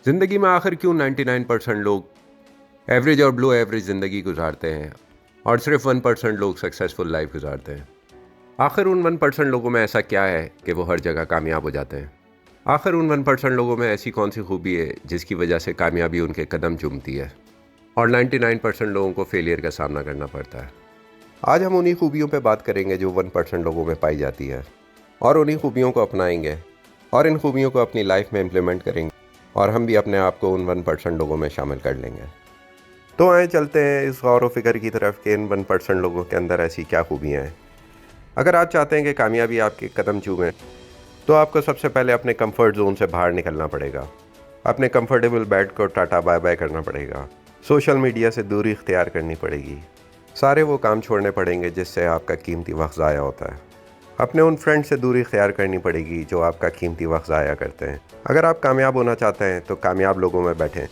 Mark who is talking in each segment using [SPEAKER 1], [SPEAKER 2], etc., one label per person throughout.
[SPEAKER 1] ज़िंदगी में आखिर क्यों 99% लोग एवरेज और बिलो एवरेज ज़िंदगी गुजारते हैं और सिर्फ 1% लोग सक्सेसफुल लाइफ गुजारते हैं। आखिर उन 1% लोगों में ऐसा क्या है कि वो हर जगह कामयाब हो जाते हैं। आखिर उन 1% लोगों में ऐसी कौन सी खूबी है जिसकी वजह से कामयाबी उनके कदम चूमती है और 99% लोगों को फेलियर का सामना करना पड़ता है। आज हम उन्हीं खूबियों पर बात करेंगे जो 1% लोगों में पाई जाती है और उन्हीं खूबियों को अपनाएंगे और इन खूबियों को अपनी लाइफ में इम्प्लीमेंट करेंगे और हम भी अपने आप को उन 1% लोगों में शामिल कर लेंगे। तो आए चलते हैं इस गौर व फिक्र की तरफ कि इन 1% लोगों के अंदर ऐसी क्या खूबियाँ हैं। अगर आप चाहते हैं कि कामयाबी आपके कदम चूमे तो आपको सबसे पहले अपने कंफर्ट जोन से बाहर निकलना पड़ेगा। अपने कंफर्टेबल बेड को टाटा बाय बाय करना पड़ेगा। सोशल मीडिया से दूरी इख्तियार करनी पड़ेगी। सारे वो काम छोड़ने पड़ेंगे जिससे आपका कीमती वक्त ज़ाया होता है। अपने उन फ्रेंड से दूरी इख्तियार करनी पड़ेगी जो आपका कीमती वक्त ज़ाया करते हैं। अगर आप कामयाब होना चाहते हैं तो कामयाब लोगों में बैठें।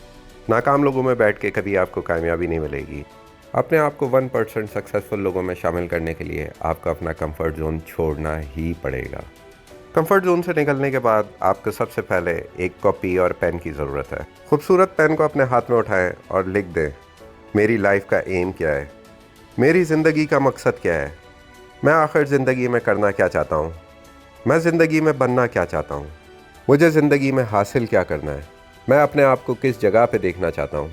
[SPEAKER 1] नाकाम लोगों में बैठ के कभी आपको कामयाबी नहीं मिलेगी। अपने आप को 1% सक्सेसफुल लोगों में शामिल करने के लिए आपको अपना कंफर्ट जोन छोड़ना ही पड़ेगा। कंफर्ट जोन से निकलने के बाद आपको सबसे पहले एक कॉपी और पेन की ज़रूरत है। खूबसूरत पेन को अपने हाथ में उठाएं और लिख दें, मेरी लाइफ का एम क्या है, मेरी ज़िंदगी का मकसद क्या है, मैं आखिर ज़िंदगी में करना क्या चाहता हूँ, मैं ज़िंदगी में बनना क्या चाहता हूँ, मुझे ज़िंदगी में हासिल क्या करना है, मैं अपने आप को किस जगह पे देखना चाहता हूँ,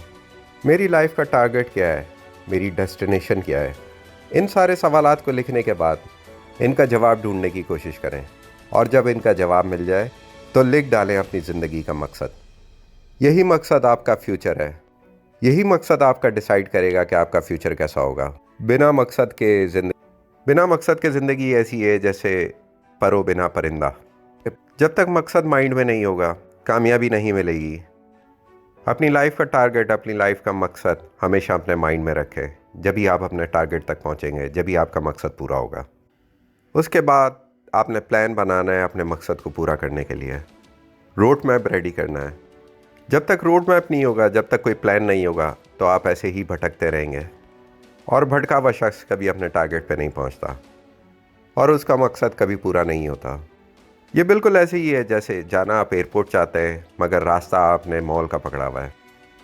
[SPEAKER 1] मेरी लाइफ का टारगेट क्या है, मेरी डेस्टिनेशन क्या है। इन सारे सवालात को लिखने के बाद इनका जवाब ढूंढने की कोशिश करें और जब इनका जवाब मिल जाए तो लिख डालें अपनी ज़िंदगी का मकसद। यही मकसद आपका फ्यूचर है। यही मकसद आपका डिसाइड करेगा कि आपका फ्यूचर कैसा होगा। बिना मकसद के ज़िंदगी ऐसी है जैसे परो बिना परिंदा। जब तक मकसद माइंड में नहीं होगा कामयाबी नहीं मिलेगी। अपनी लाइफ का टारगेट, अपनी लाइफ का मकसद हमेशा अपने माइंड में रखें। जब भी आप अपने टारगेट तक पहुंचेंगे, जब भी आपका मकसद पूरा होगा, उसके बाद आपने प्लान बनाना है अपने मकसद को पूरा करने के लिए। रोड मैप रेडी करना है। जब तक रोड मैप नहीं होगा, जब तक कोई प्लान नहीं होगा, तो आप ऐसे ही भटकते रहेंगे और भटका हुआ शख्स कभी अपने टारगेट पे नहीं पहुंचता और उसका मकसद कभी पूरा नहीं होता। ये बिल्कुल ऐसे ही है जैसे जाना आप एयरपोर्ट चाहते हैं मगर रास्ता आपने मॉल का पकड़ा हुआ है,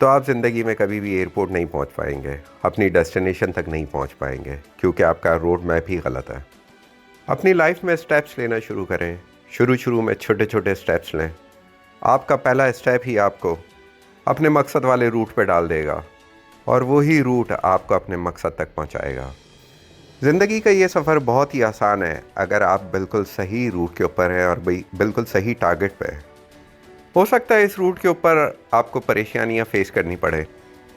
[SPEAKER 1] तो आप ज़िंदगी में कभी भी एयरपोर्ट नहीं पहुंच पाएंगे, अपनी डेस्टिनेशन तक नहीं पहुंच पाएंगे, क्योंकि आपका रोड मैप ही गलत है। अपनी लाइफ में स्टेप्स लेना शुरू करें। शुरू में छोटे छोटे स्टेप्स लें। आपका पहला स्टेप ही आपको अपने मकसद वाले रूट पे डाल देगा और वही रूट आपको अपने मकसद तक पहुंचाएगा। ज़िंदगी का ये सफ़र बहुत ही आसान है अगर आप बिल्कुल सही रूट के ऊपर हैं और बिल्कुल सही टारगेट पे हैं। हो सकता है इस रूट के ऊपर आपको परेशानियां फेस करनी पड़े,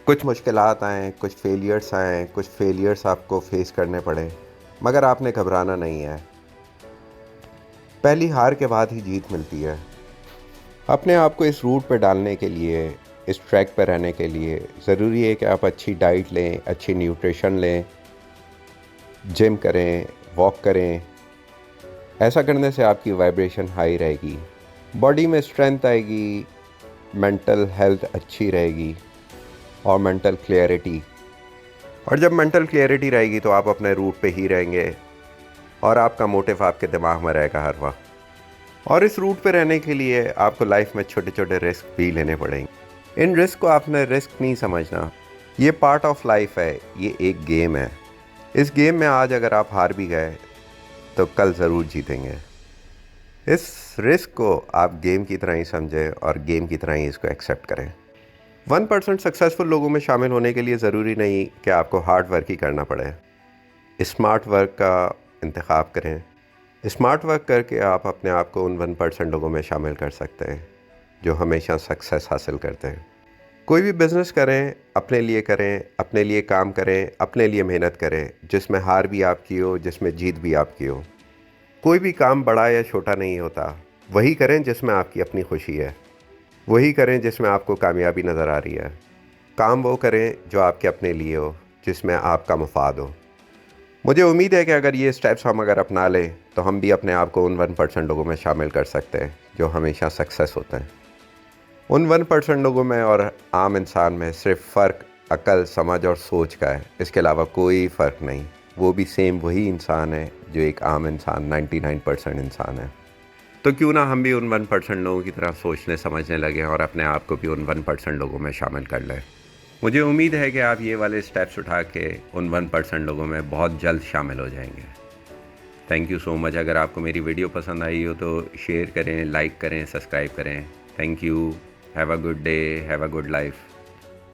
[SPEAKER 1] कुछ मुश्किलात आएँ, कुछ फेलियर्स आपको फेस करने पड़े, मगर आपने घबराना नहीं है। पहली हार के बाद ही जीत मिलती है। अपने आप को इस रूट पे डालने के लिए, इस ट्रैक पर रहने के लिए ज़रूरी है कि आप अच्छी डाइट लें, अच्छी न्यूट्रिशन लें, जिम करें, वॉक करें। ऐसा करने से आपकी वाइब्रेशन हाई रहेगी, बॉडी में स्ट्रेंथ आएगी, मेंटल हेल्थ अच्छी रहेगी और मेंटल क्लियरिटी। और जब मेंटल क्लियरिटी रहेगी तो आप अपने रूट पे ही रहेंगे और आपका मोटिव आपके दिमाग में रहेगा हर वक्त। और इस रूट पे रहने के लिए आपको लाइफ में छोटे छोटे रिस्क भी लेने पड़ेंगे। इन रिस्क को आपने रिस्क नहीं समझना, ये पार्ट ऑफ लाइफ है, ये एक गेम है। इस गेम में आज अगर आप हार भी गए तो कल ज़रूर जीतेंगे। इस रिस्क को आप गेम की तरह ही समझें और गेम की तरह ही इसको एक्सेप्ट करें। 1% सक्सेसफुल लोगों में शामिल होने के लिए ज़रूरी नहीं कि आपको हार्ड वर्क ही करना पड़े। स्मार्ट वर्क का इंतखाब करें। स्मार्ट वर्क करके आप अपने आप को उन 1% लोगों में शामिल कर सकते हैं जो हमेशा सक्सेस हासिल करते हैं। कोई भी बिज़नेस करें, अपने लिए करें, अपने लिए काम करें, अपने लिए मेहनत करें, जिसमें हार भी आपकी हो, जिसमें जीत भी आपकी हो। कोई भी काम बड़ा या छोटा नहीं होता। वही करें जिसमें आपकी अपनी खुशी है, वही करें जिसमें आपको कामयाबी नज़र आ रही है। काम वो करें जो आपके अपने लिए हो, जिसमें आपका मुफाद हो। मुझे उम्मीद है कि अगर ये स्टेप्स हम अगर अपना लें तो हम भी अपने आप को उन 1% लोगों में शामिल कर सकते हैं जो हमेशा सक्सेस होते हैं। उन 1% लोगों में और आम इंसान में सिर्फ फ़र्क अक्ल, समझ और सोच का है। इसके अलावा कोई फ़र्क नहीं। वो भी सेम वही इंसान है जो एक आम इंसान 99% इंसान है। तो क्यों ना हम भी उन 1% लोगों की तरह सोचने समझने लगे और अपने आप को भी उन 1% लोगों में शामिल कर लें। मुझे उम्मीद है कि आप ये वाले स्टेप्स उठा के उन 1% लोगों में बहुत जल्द शामिल हो जाएंगे। Thank you so much. अगर आपको मेरी वीडियो पसंद आई हो तो शेयर करें, लाइक करें, सब्सक्राइब करें। Thank you. Have a good day, have a good life.